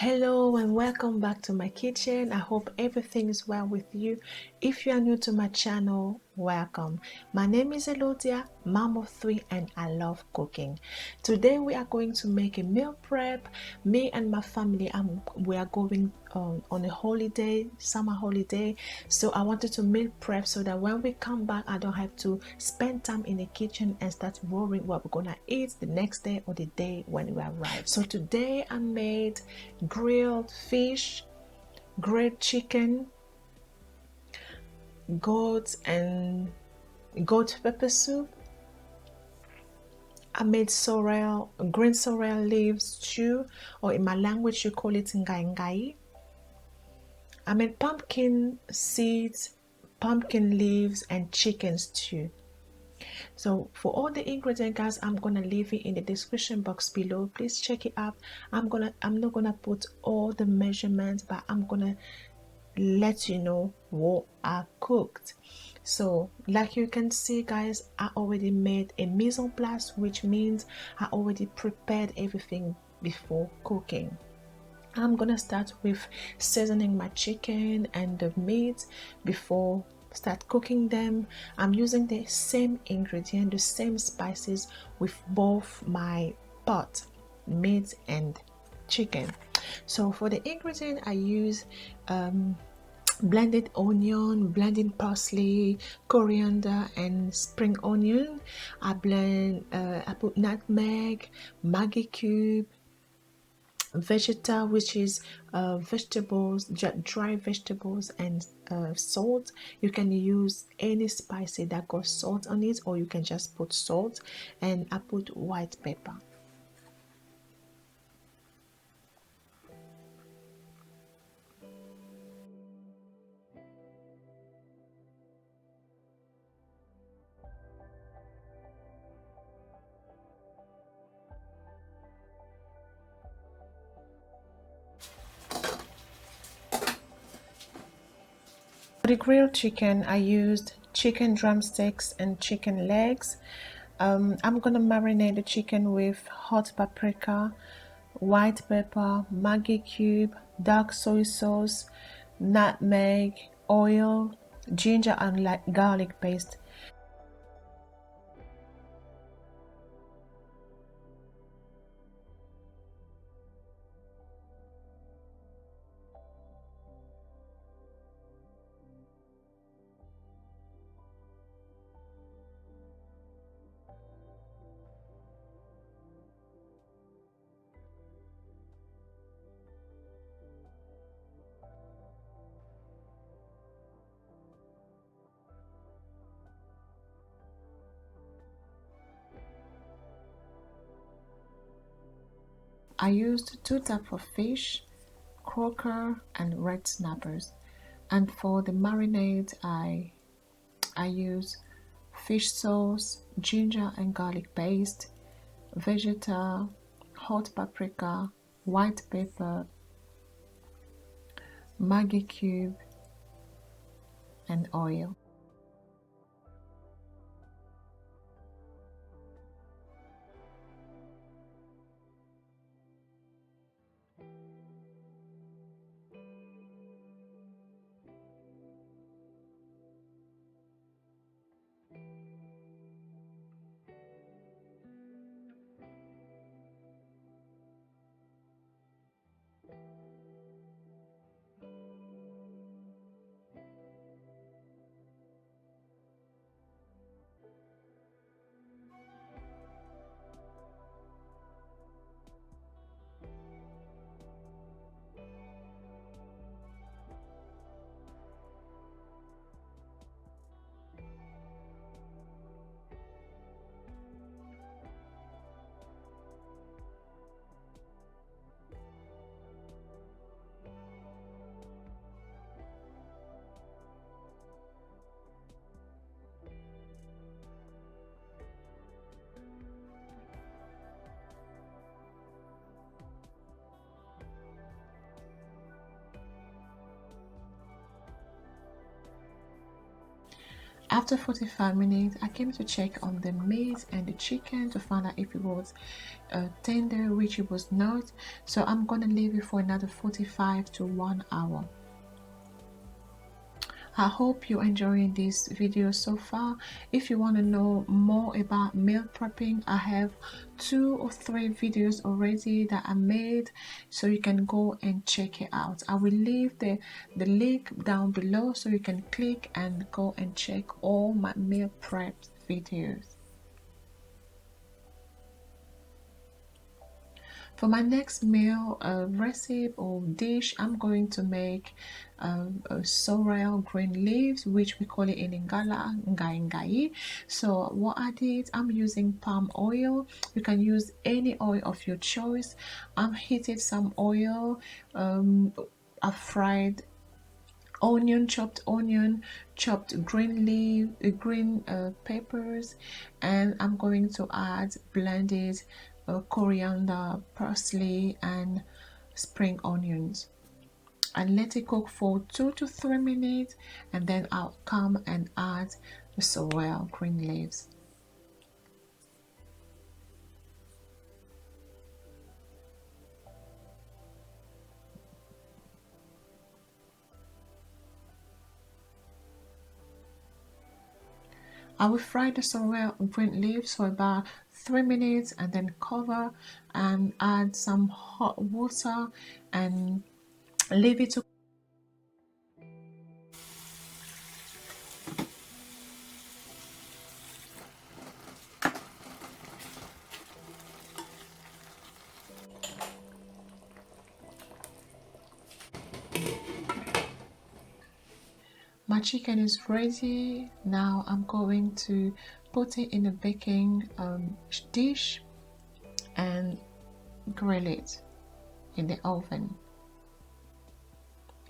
Hello and welcome back to my kitchen. I hope everything is well with you. If you are new to my channel, welcome. My name is Elodia, mom of three, and I love cooking. Today we are going to make a meal prep. Me and my family, we are going on a holiday, summer holiday. So I wanted to meal prep so that when we come back, I don't have to spend time in the kitchen and start worrying what we're gonna eat the next day or the day when we arrive. So today I made grilled fish, grilled chicken, goat pepper soup. I made sorrel, green sorrel leaves stew, or in my language you call it ngai ngai. I made pumpkin seeds, pumpkin leaves, and chicken stew. So for all the ingredients, guys, I'm gonna leave it in the description box below. Please check it out. I'm not gonna put all the measurements, but I'm gonna let you know what I cooked. So like you can see, guys, I already made a mise en place, which means I already prepared everything before cooking. I'm gonna start with seasoning my chicken and the meat before start cooking them. I'm using the same ingredient, the same spices with both my pot, meat and chicken. So for the ingredient, I use blended onion, blended parsley, coriander, and spring onion. I put nutmeg, Maggi cube, Vegeta, which is vegetables, dry vegetables, and salt. You can use any spicy that got salt on it, or you can just put salt. And I put white pepper. For the grilled chicken, I used chicken drumsticks and chicken legs. I'm gonna marinate the chicken with hot paprika, white pepper, Maggi cube, dark soy sauce, nutmeg, oil, ginger and garlic paste. I used two types of fish, croaker and red snappers. And for the marinade, I use fish sauce, ginger and garlic paste, Vegeta, hot paprika, white pepper, Maggi cube, and oil. After 45 minutes, I came to check on the meat and the chicken to find out if it was tender, which it was not. So I'm gonna leave it for another 45 to 1 hour. I hope you're enjoying this video so far. If you want to know more about meal prepping, I have 2 or 3 videos already that I made, so you can go and check it out. I will leave the link down below so you can click and go and check all my meal prep videos. For my next meal recipe or dish, I'm going to make a sorrel green leaves, which we call it in Lingala ngai. So what I did, I'm using palm oil. You can use any oil of your choice. I've heated some oil. I fried onion, chopped green leaf, green peppers, and I'm going to add blended coriander, parsley, and spring onions, and let it cook for 2 to 3 minutes, and then I'll come and add the sorrel green leaves. I will fry the sorrel green leaves for about 3 minutes and then cover and add some hot water and leave it to My chicken is ready. Now I'm going to put it in a baking dish and grill it in the oven.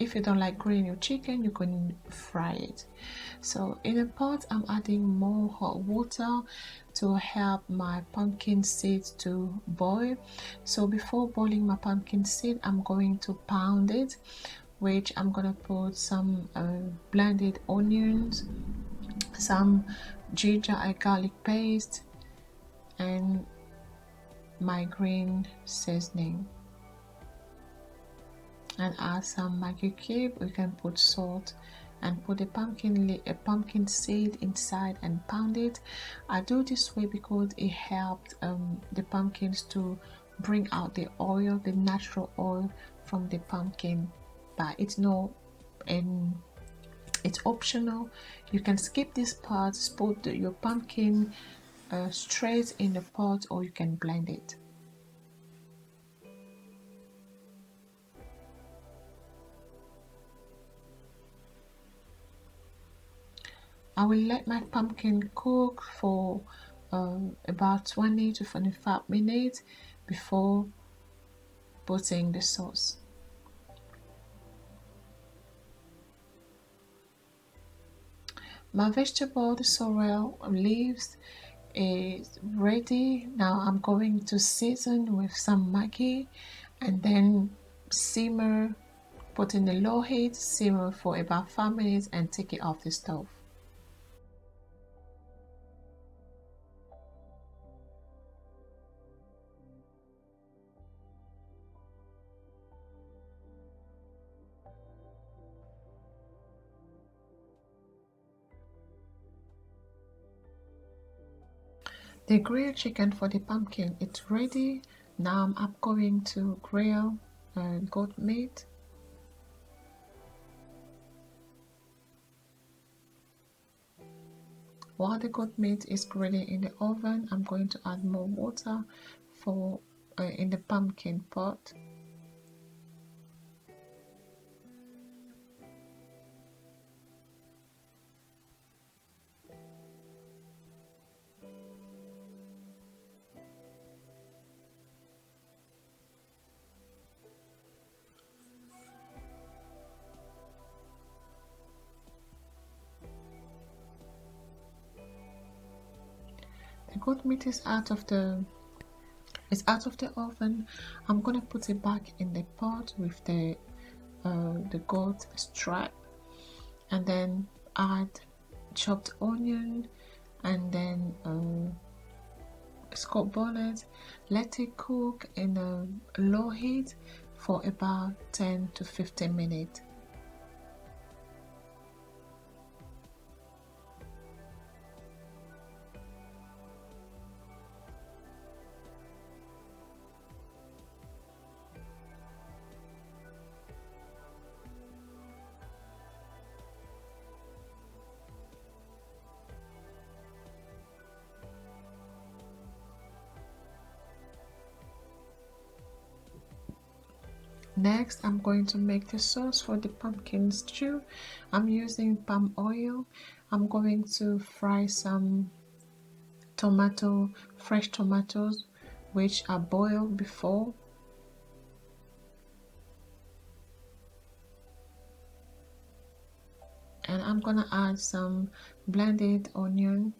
If you don't like grilling your chicken, you can fry it. So in a pot, I'm adding more hot water to help my pumpkin seeds to boil. So before boiling my pumpkin seed, I'm going to pound it, which I'm gonna put some blended onions, some ginger and garlic paste, and my green seasoning, and add some Maggi cube. You can put salt and put a pumpkin seed inside and pound it. I do this way because it helped the pumpkins to bring out the oil, the natural oil from the pumpkin. But it's no, and it's optional. You can skip this part, put your pumpkin straight in the pot, or you can blend it. I will let my pumpkin cook for about 20 to 25 minutes before putting the sauce. My vegetable, the sorrel leaves, is ready. Now I'm going to season with some Maggi and then simmer, put in a low heat, simmer for about 5 minutes and take it off the stove. The grilled chicken for the pumpkin, it's ready. Now I'm going to grill goat meat. While the goat meat is grilling in the oven, I'm going to add more water for in the pumpkin pot. The goat meat is out of the oven. I'm gonna put it back in the pot with the goat stripe, and then add chopped onion, and then boil it. Let it cook in a low heat for about 10 to 15 minutes. Next, I'm going to make the sauce for the pumpkin stew. I'm using palm oil. I'm going to fry some fresh tomatoes, which are boiled before. And I'm gonna add some blended onion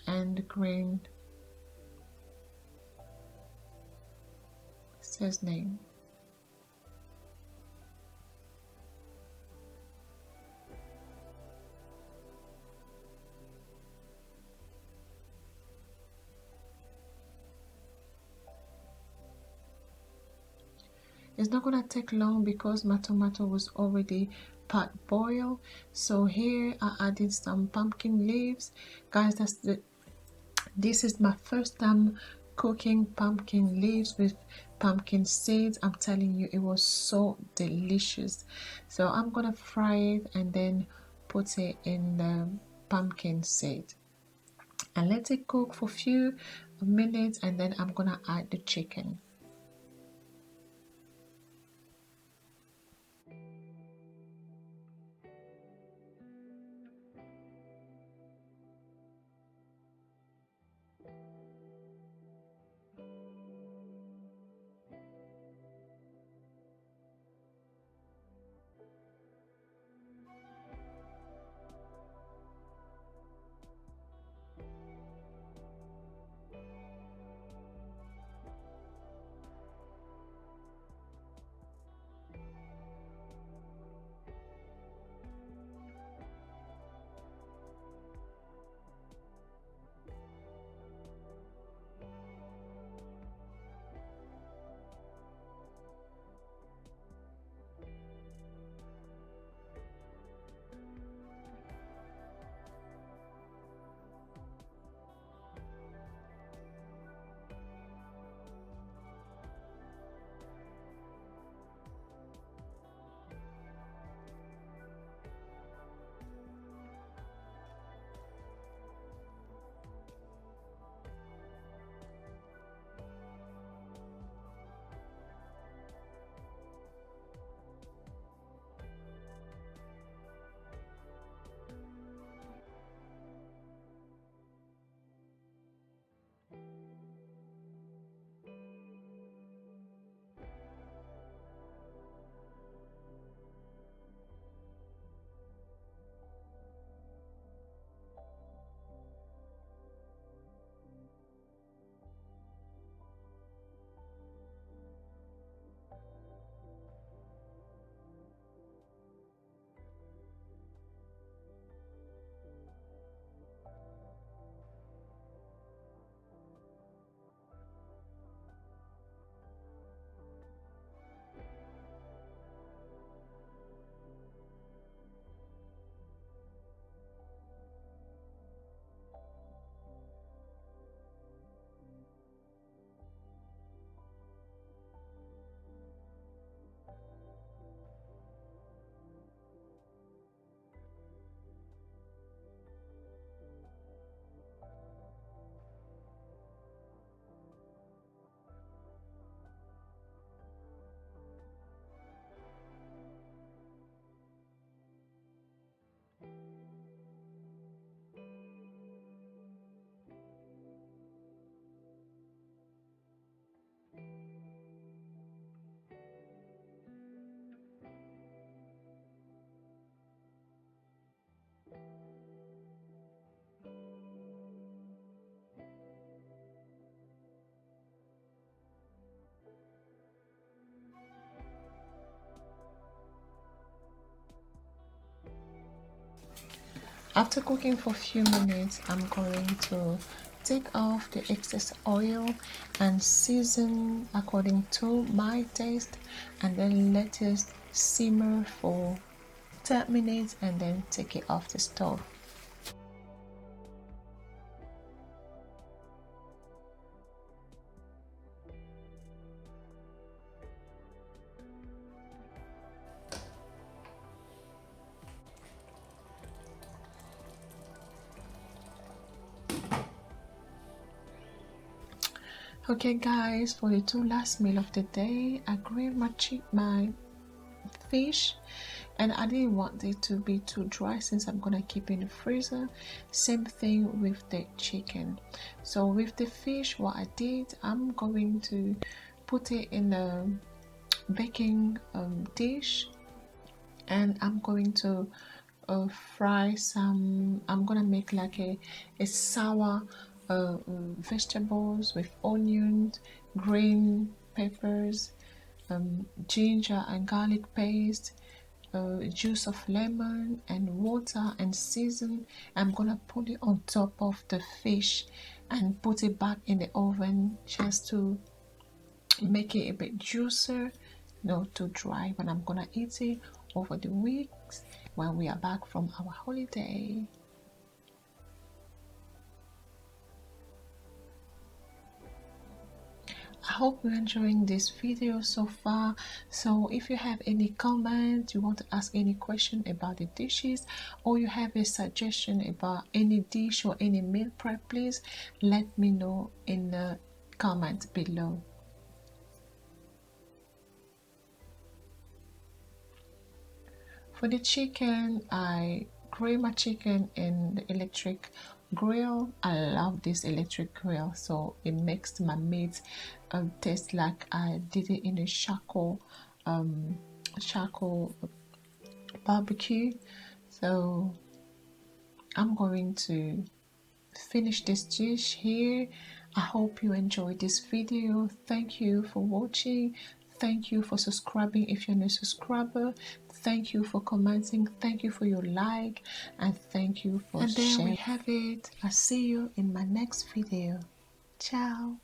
and green seasoning. It's not gonna take long because my tomato was already part boiled. So here I added some pumpkin leaves. Guys, this is my first time cooking pumpkin leaves with pumpkin seeds. I'm telling you, it was so delicious. So I'm gonna fry it and then put it in the pumpkin seed and let it cook for a few minutes, and then I'm gonna add the chicken. After cooking for a few minutes, I'm going to take off the excess oil and season according to my taste, and then let it simmer for 10 minutes and then take it off the stove. Okay guys, for the two last meal of the day, I grilled my fish, and I didn't want it to be too dry since I'm gonna keep it in the freezer. Same thing with the chicken. So with the fish, what I did, I'm going to put it in a baking dish, and I'm going to fry some. I'm gonna make like a sour vegetables with onions, green peppers, ginger and garlic paste, juice of lemon and water and season. I'm gonna put it on top of the fish and put it back in the oven just to make it a bit juicier, not too dry. But I'm gonna eat it over the weeks when we are back from our holiday. I hope you're enjoying this video so far. So if you have any comment, you want to ask any question about the dishes, or you have a suggestion about any dish or any meal prep, please let me know in the comment below. For the chicken, I grill my chicken in the electric grill. I love this electric grill, so it makes my meat taste like I did it in a charcoal barbecue. So I'm going to finish this dish here. I hope you enjoyed this video. Thank you for watching. Thank you for subscribing if you're not a subscriber. Thank you for commenting. Thank you for your like, and thank you for sharing. And there we have it. I'll see you in my next video. Ciao.